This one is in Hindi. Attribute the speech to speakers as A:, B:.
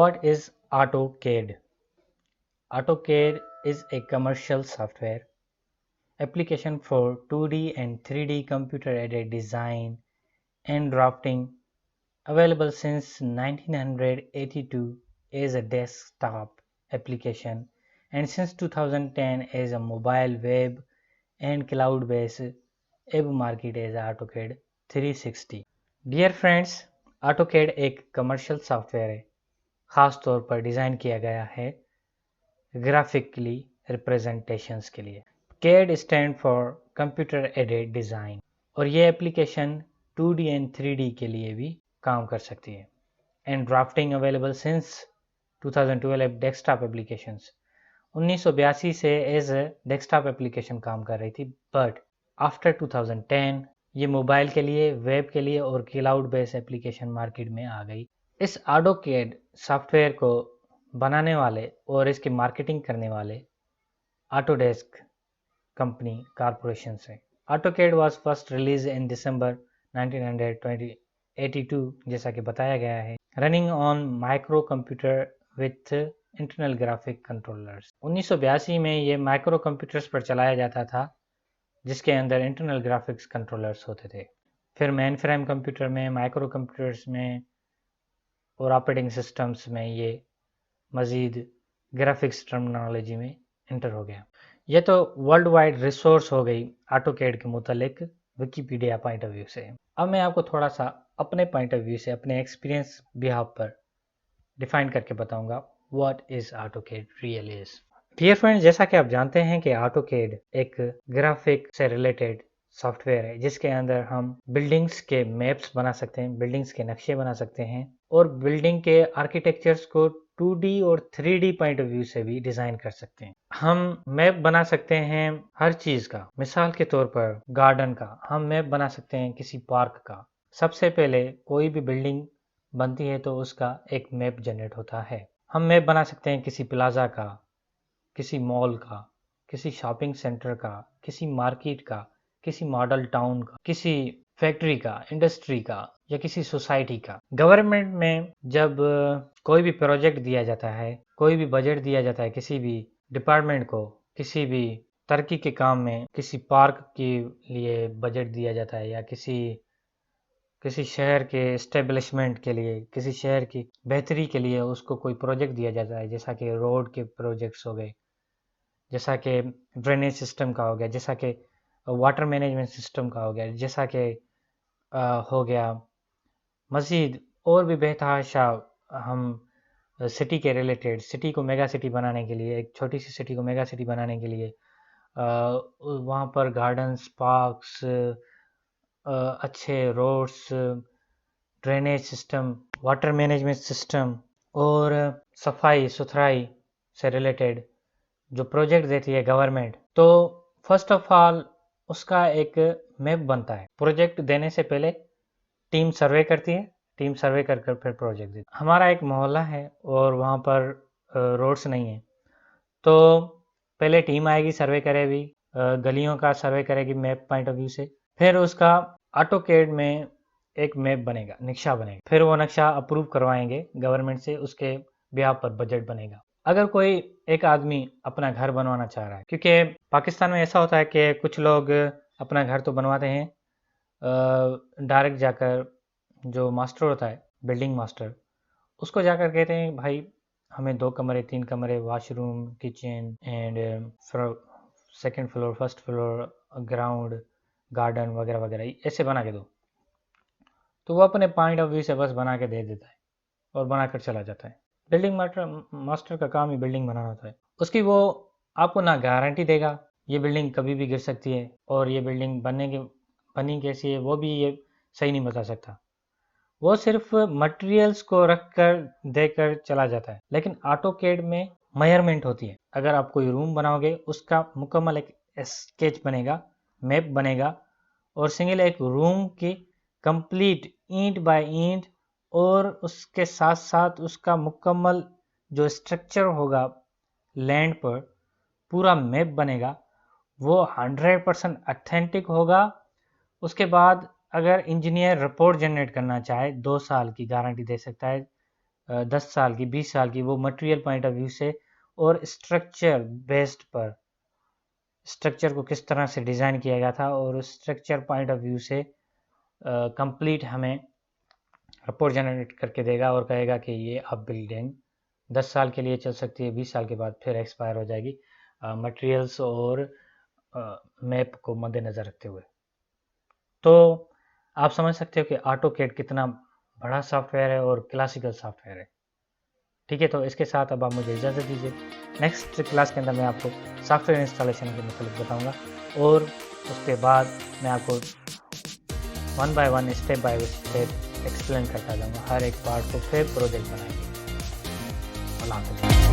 A: What is AutoCAD? AutoCAD is a commercial software application for 2D and 3D computer-aided design and drafting, available since 1982 as a desktop application and since 2010 as a mobile web and cloud-based web market as AutoCAD 360. Dear friends, AutoCAD एक कमर्शियल सॉफ्टवेयर है, ख़ास तौर पर डिज़ाइन किया गया है ग्राफिकली रिप्रेजेंटेशंस के लिए। CAD stand for computer aided design और ये एप्लीकेशन 2D एंड 3D के लिए भी काम कर सकती है। And drafting available since 2012 desktop applications 1982 से एज ए डेस्कटॉप एप्लीकेशन काम कर रही थी, बट आफ्टर 2010 ये मोबाइल के लिए, वेब के लिए और क्लाउड बेस्ड एप्लीकेशन मार्केट में आ गई। इस AutoCAD सॉफ्टवेयर को बनाने वाले और इसकी मार्केटिंग करने वाले ऑटोडेस्क कंपनी कॉरपोरेशन है। AutoCAD was first release in December 1982 जैसा कि बताया गया है, running on micro computer with internal graphic controllers. 1982 में ये माइक्रो कंप्यूटर्स पर चलाया जाता था जिसके अंदर इंटरनल ग्राफिक्स कंट्रोलर्स होते थे। फिर मेन फ्रेम कंप्यूटर में, माइक्रो कंप्यूटर्स में और ऑपरेटिंग सिस्टम्स में ये मज़ीद ग्राफिक्स टर्मिनोलॉजी में इंटर हो गया। ये तो वर्ल्ड वाइड रिसोर्स हो गई AutoCAD के मुतालिक विकीपीडिया पॉइंट ऑफ व्यू से। अब मैं आपको थोड़ा सा अपने पॉइंट ऑफ व्यू से, अपने एक्सपीरियंस बिहाफ पर डिफाइन करके बताऊंगा what is AutoCAD really is. Dear friends, जैसा कि आप जानते हैं कि AutoCAD एक ग्राफिक से रिलेटेड सॉफ्टवेयर है जिसके अंदर हम बिल्डिंग्स के मैप्स बना सकते हैं, बिल्डिंग्स के नक्शे बना सकते हैं और बिल्डिंग के आर्किटेक्चर्स को 2D और 3D पॉइंट ऑफ व्यू से भी डिजाइन कर सकते हैं। हम मैप बना सकते हैं हर चीज का, मिसाल के तौर पर गार्डन का हम मैप बना सकते हैं, किसी पार्क का। सबसे पहले कोई भी बिल्डिंग बनती है तो उसका एक मैप जनरेट होता है। हम मैप बना सकते हैं किसी प्लाजा का, किसी मॉल का, किसी शॉपिंग सेंटर का, किसी मार्केट का, किसी मॉडल टाउन का, किसी फैक्ट्री का, इंडस्ट्री का या किसी सोसाइटी का। गवर्नमेंट में जब कोई भी प्रोजेक्ट दिया जाता है, कोई भी बजट दिया जाता है किसी भी डिपार्टमेंट को, किसी भी तरक्की के काम में, किसी पार्क के लिए बजट दिया जाता है या किसी शहर के एस्टेब्लिशमेंट के लिए, किसी शहर की बेहतरी के लिए उसको कोई प्रोजेक्ट दिया जाता है, जैसा कि रोड के प्रोजेक्ट्स हो गए, जैसा कि ड्रेनेज सिस्टम का हो गया, जैसा कि वाटर मैनेजमेंट सिस्टम का हो गया, जैसा कि हो गया मज़ीद और भी बेतहाशा। हम सिटी के रिलेटेड, सिटी को मेगा सिटी बनाने के लिए, एक छोटी सी सिटी को मेगा सिटी बनाने के लिए वहाँ पर गार्डन्स, पार्क्स, अच्छे roads, drainage system, water management system और सफाई सुथराई से रिलेटेड जो प्रोजेक्ट देती है गवर्नमेंट, तो फर्स्ट ऑफ ऑल उसका एक मैप बनता है। प्रोजेक्ट देने से पहले टीम सर्वे करती है, टीम सर्वे कर फिर प्रोजेक्ट देती है। हमारा एक मोहल्ला है और वहाँ पर रोड्स नहीं है, तो पहले टीम आएगी, सर्वे करेगी, गलियों का सर्वे करेगी मैप पॉइंट ऑफ व्यू से, फिर उसका AutoCAD में एक मैप बनेगा, नक्शा बनेगा, फिर वो नक्शा अप्रूव करवाएंगे गवर्नमेंट से, उसके ब्याह पर बजट बनेगा। अगर कोई एक आदमी अपना घर बनवाना चाह रहा है, क्योंकि पाकिस्तान में ऐसा होता है कि कुछ लोग अपना घर तो बनवाते हैं, डायरेक्ट जाकर जो मास्टर होता है, बिल्डिंग मास्टर, उसको जाकर कहते हैं भाई हमें 2 कमरे, 3 कमरे, washroom, kitchen and second floor, first floor, ground, garden वगैरह वगैरह ऐसे बना के दो। तो वो अपने पॉइंट ऑफ व्यू से बस बना के दे देता है और बनाकर चला जाता है। बिल्डिंग मास्टर का काम ही बिल्डिंग बनाना होता है। उसकी वो आपको ना गारंटी देगा, ये बिल्डिंग कभी भी गिर सकती है और ये बिल्डिंग बनी कैसी है वो भी ये सही नहीं बता सकता। वो सिर्फ मटेरियल्स को रख कर देकर चला जाता है। लेकिन AutoCAD में मेजरमेंट होती है। अगर आप कोई रूम बनाओगे उसका मुकम्मल एक स्केच बनेगा, मैप बनेगा और सिंगल एक रूम की कंप्लीट ईंट बाय ईंट और उसके साथ साथ उसका मुकम्मल जो स्ट्रक्चर होगा लैंड पर, पूरा मैप बनेगा, वो 100% ऑथेंटिक होगा। उसके बाद अगर इंजीनियर रिपोर्ट जनरेट करना चाहे 2 साल की गारंटी दे सकता है 10 साल की, 20 साल की, वो मटेरियल पॉइंट ऑफ व्यू से और स्ट्रक्चर बेस्ड पर, स्ट्रक्चर को किस तरह से डिज़ाइन किया गया था और उस स्ट्रक्चर पॉइंट ऑफ व्यू से कंप्लीट हमें रिपोर्ट जनरेट करके देगा और कहेगा कि ये अब बिल्डिंग 10 साल के लिए चल सकती है, 20 साल के बाद फिर एक्सपायर हो जाएगी, मटेरियल्स और मैप को मद्देनज़र रखते हुए। तो आप समझ सकते हो कि ऑटोकैड कितना बड़ा सॉफ्टवेयर है और क्लासिकल सॉफ्टवेयर है। ठीक है, तो इसके साथ अब आप मुझे इजाज़त दीजिए। नेक्स्ट क्लास के अंदर मैं आपको सॉफ्टवेयर इंस्टॉलेशन के मतलब बताऊंगा और उसके बाद मैं आपको one by one, step by step explain करता जाऊंगा, हर एक पार्ट को फिर प्रोजेक्ट बनाएंगे। अल्लाह हाफ़िज़।